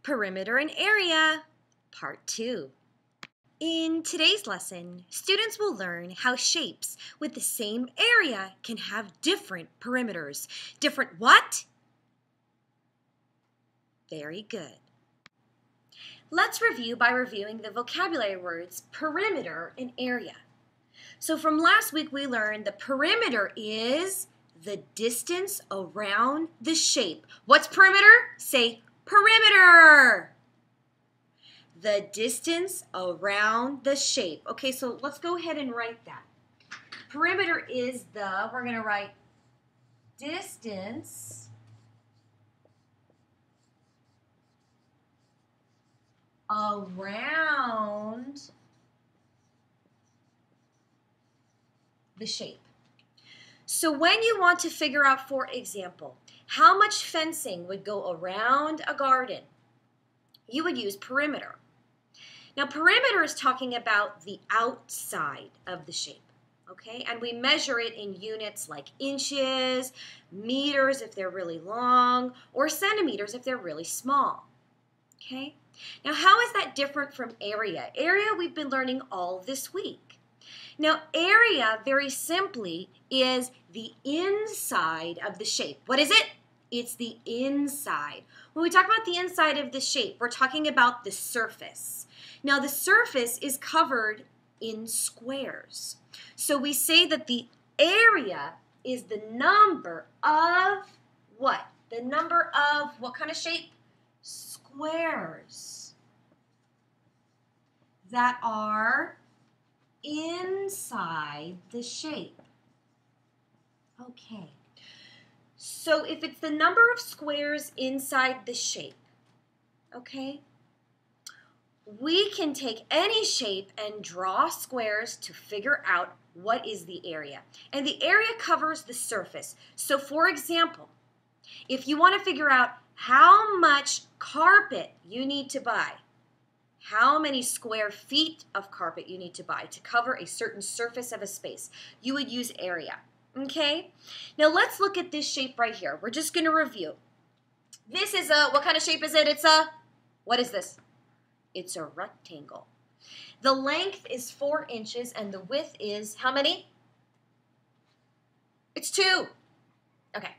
Perimeter and Area, Part 2. In today's lesson, students will learn how shapes with the same area can have different perimeters. Different what? Very good. Let's review by reviewing the vocabulary words perimeter and area. So from last week we learned the perimeter is the distance around the shape. What's perimeter? Say perimeter. The distance around the shape. Okay, so let's go ahead and write that. Perimeter is we're going to write distance around the shape. So when you want to figure out, for example, how much fencing would go around a garden, you would use perimeter. Now, perimeter is talking about the outside of the shape, okay? And we measure it in units like inches, meters if they're really long, or centimeters if they're really small, okay? Now, how is that different from area? Area we've been learning all this week. Now, area, very simply, is the inside of the shape. What is it? It's the inside. When we talk about the inside of the shape, we're talking about the surface. Now, the surface is covered in squares. So we say that the area is the number of what? The number of what kind of shape? Squares that are inside the shape. Okay. So if it's the number of squares inside the shape, okay, we can take any shape and draw squares to figure out what is the area. And the area covers the surface. So for example, if you want to figure out how much carpet you need to buy, how many square feet of carpet you need to buy to cover a certain surface of a space, you would use area. Okay? Now let's look at this shape right here. We're just going to review. This is what kind of shape is it? What is this? It's a rectangle. The length is 4 inches and the width is how many? It's 2. Okay.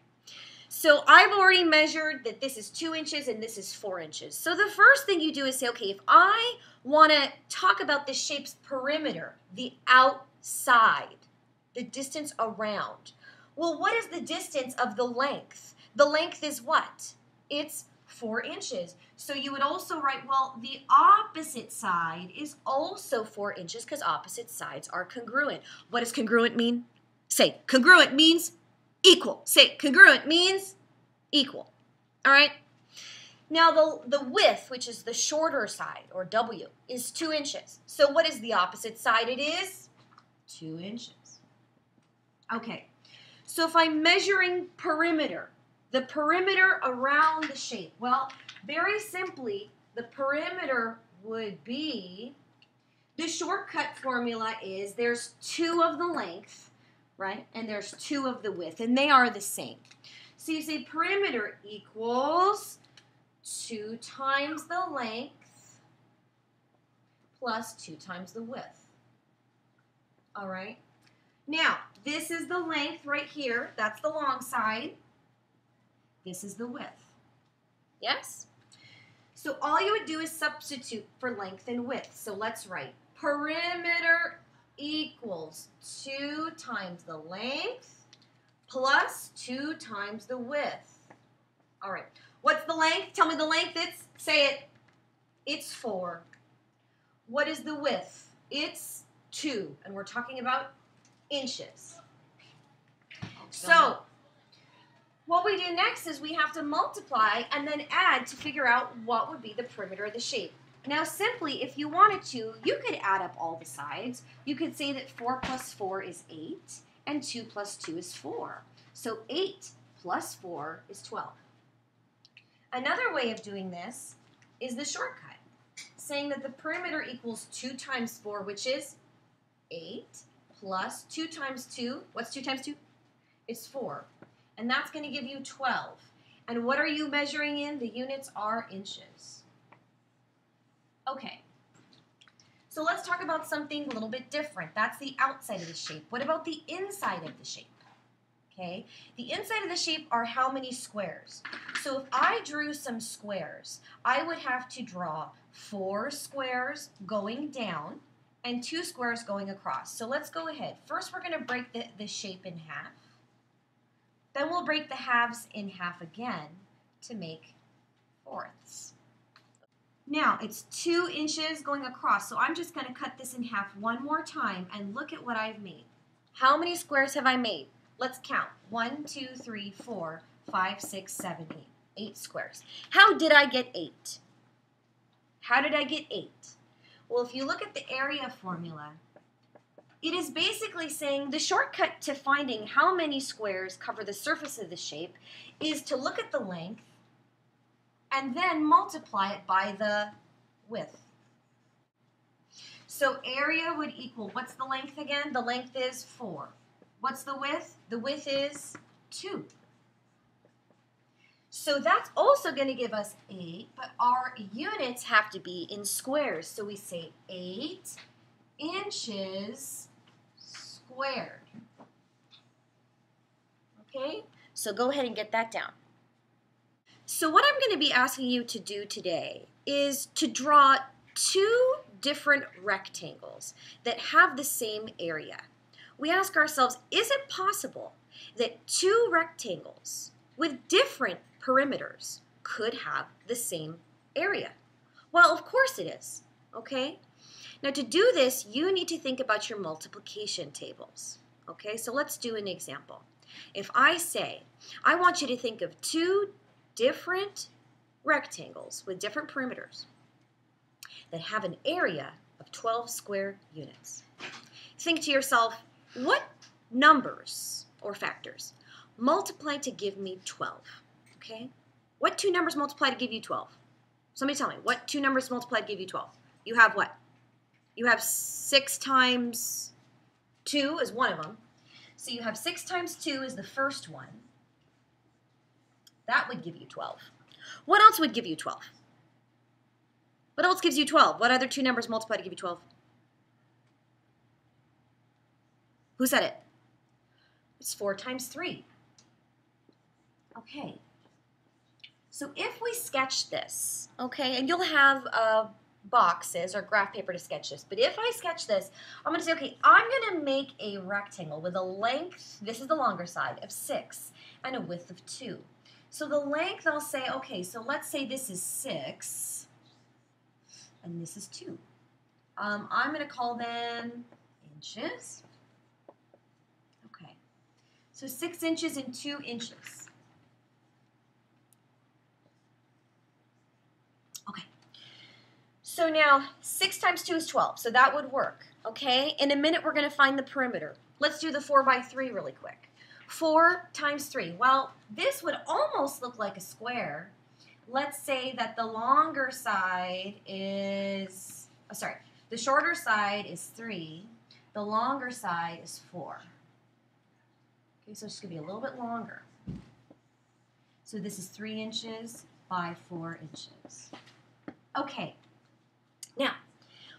So I've already measured that this is 2 inches and this is 4 inches. So the first thing you do is say, okay, if I want to talk about the shape's perimeter, the outside, the distance around. Well, what is the distance of the length? The length is what? It's 4 inches. So you would also write, well, the opposite side is also 4 inches because opposite sides are congruent. What does congruent mean? Say, congruent means equal. Say, congruent means equal. All right? Now, the width, which is the shorter side, or W, is 2 inches. So what is the opposite side? It is 2 inches. Okay, so if I'm measuring perimeter, the perimeter around the shape, well, very simply, the perimeter would be, the shortcut formula is there's 2 of the length, right, and there's 2 of the width, and they are the same. So you say perimeter equals 2 times the length plus 2 times the width. All right? Now, this is the length right here. That's the long side. This is the width. Yes? So all you would do is substitute for length and width. So let's write perimeter equals 2 times the length plus 2 times the width. All right. What's the length? Tell me the length. Say it. It's 4. What is the width? It's 2. And we're talking about inches. So what we do next is we have to multiply and then add to figure out what would be the perimeter of the shape. Now simply, if you wanted to, you could add up all the sides. You could say that 4 plus 4 is 8 and 2 plus 2 is 4. So 8 plus 4 is 12. Another way of doing this is the shortcut, saying that the perimeter equals 2 times 4, which is 8, plus 2 times 2. What's 2 times 2? It's 4. And that's going to give you 12. And what are you measuring in? The units are inches. Okay, so let's talk about something a little bit different. That's the outside of the shape. What about the inside of the shape? Okay, the inside of the shape are how many squares? So if I drew some squares, I would have to draw 4 squares going down and 2 squares going across. So let's go ahead. First, we're going to break the shape in half. Then we'll break the halves in half again to make fourths. Now, it's 2 inches going across, so I'm just going to cut this in half one more time and look at what I've made. How many squares have I made? Let's count. 1, 2, 3, 4, 5, 6, 7, 8. 8 squares. How did I get 8? How did I get 8? Well, if you look at the area formula, it is basically saying the shortcut to finding how many squares cover the surface of the shape is to look at the length and then multiply it by the width. So area would equal, what's the length again? The length is 4. What's the width? The width is 2. So that's also going to give us 8, but our units have to be in squares. So we say 8 inches squared. Okay? So go ahead and get that down. So what I'm going to be asking you to do today is to draw 2 different rectangles that have the same area. We ask ourselves, is it possible that 2 rectangles with different perimeters could have the same area? Well, of course it is, okay? Now to do this, you need to think about your multiplication tables, okay? So let's do an example. If I say, I want you to think of 2 different rectangles with different perimeters that have an area of 12 square units. Think to yourself, what numbers or factors multiply to give me 12? Okay? What 2 numbers multiply to give you 12? Somebody tell me, what 2 numbers multiply to give you 12? You have what? You have 6 times 2 is one of them. So you have 6 times 2 is the first one. That would give you 12. What else would give you 12? What else gives you 12? What other 2 numbers multiply to give you 12? Who said it? It's 4 times 3. Okay. So if we sketch this, okay, and you'll have boxes or graph paper to sketch this, but if I sketch this, I'm going to say, okay, I'm going to make a rectangle with a length, this is the longer side, of 6 and a width of 2. So the length, I'll say, okay, so let's say this is 6 and this is 2. I'm going to call them inches. Okay, so 6 inches and 2 inches. Okay, so now 6 times 2 is 12, so that would work, okay? In a minute, we're going to find the perimeter. Let's do the 4 by 3 really quick. 4 times 3, well, this would almost look like a square. Let's say that the longer side is, the shorter side is 3, the longer side is 4. Okay, so it's going to be a little bit longer. So this is 3 inches by 4 inches. Okay, now,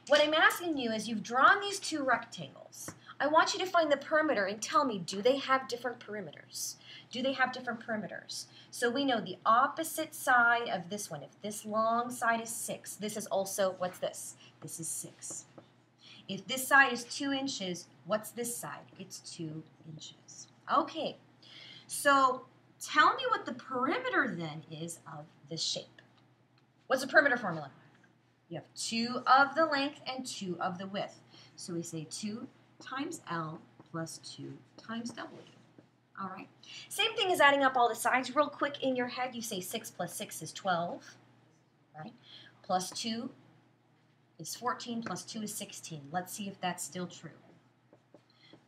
what I'm asking you is you've drawn these 2 rectangles. I want you to find the perimeter and tell me, do they have different perimeters? Do they have different perimeters? So we know the opposite side of this one, if this long side is 6, this is also, what's this? This is 6. If this side is 2 inches, what's this side? It's 2 inches. Okay, so tell me what the perimeter then is of this shape. What's the perimeter formula? You have 2 of the length and 2 of the width. So we say 2 times L plus 2 times W. All right. Same thing as adding up all the sides. Real quick in your head, you say 6 plus 6 is 12, right? Plus 2 is 14, plus 2 is 16. Let's see if that's still true.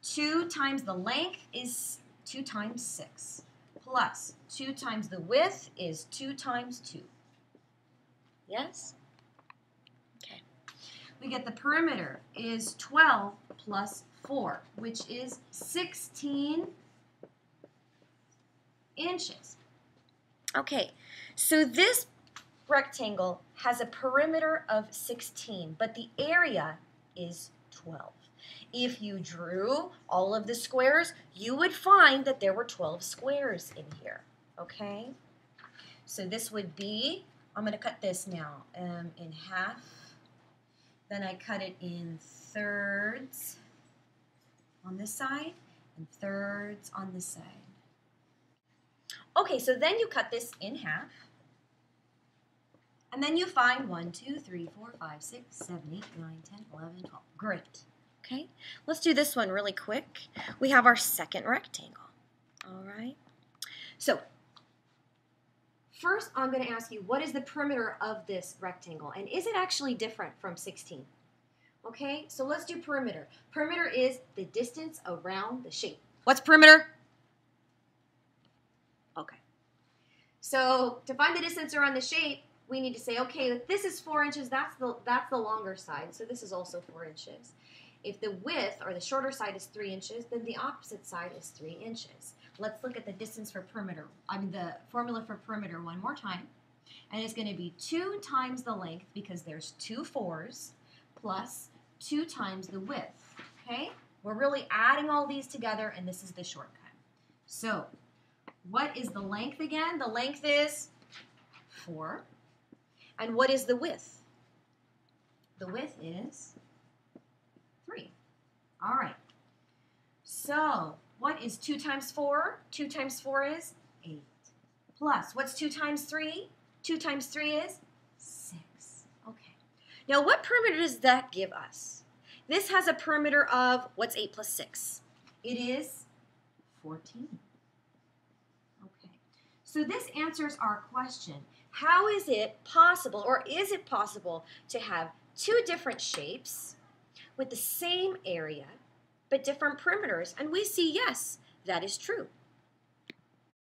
2 times the length is 2 times 6, plus 2 times the width is 2 times 2. Yes? Okay. We get the perimeter is 12 plus 4, which is 16 inches. Okay, so this rectangle has a perimeter of 16, but the area is 12. If you drew all of the squares, you would find that there were 12 squares in here, okay? So this would be, I'm going to cut this now in half. Then I cut it in thirds on this side and thirds on this side. Okay, so then you cut this in half. And then you find 1, 2, 3, 4, 5, 6, 7, 8, 9, 10, 11, 12. Great. Okay, let's do this one really quick. We have our second rectangle. All right. So first I'm going to ask you, what is the perimeter of this rectangle? And is it actually different from 16? Okay, so let's do perimeter. Perimeter is the distance around the shape. What's perimeter? Okay. So to find the distance around the shape, we need to say, okay, if this is 4 inches, that's the longer side, so this is also 4 inches. If the width, or the shorter side, is 3 inches, then the opposite side is 3 inches. Let's look at the distance for perimeter. The formula for perimeter one more time. And it's going to be 2 times the length, because there's 2 4s, plus 2 times the width. Okay? We're really adding all these together, and this is the shortcut. So, what is the length again? The length is 4. And what is the width? The width is 3. All right. So, what is 2 times 4? 2 times 4 is 8. Plus, what's 2 times 3? 2 times 3 is 6. Okay. Now, what perimeter does that give us? This has a perimeter of, what's 8 plus 6? It is 14. Okay. So this answers our question. How is it possible, or is it possible, to have 2 different shapes with the same area but different perimeters? And we see, yes, that is true.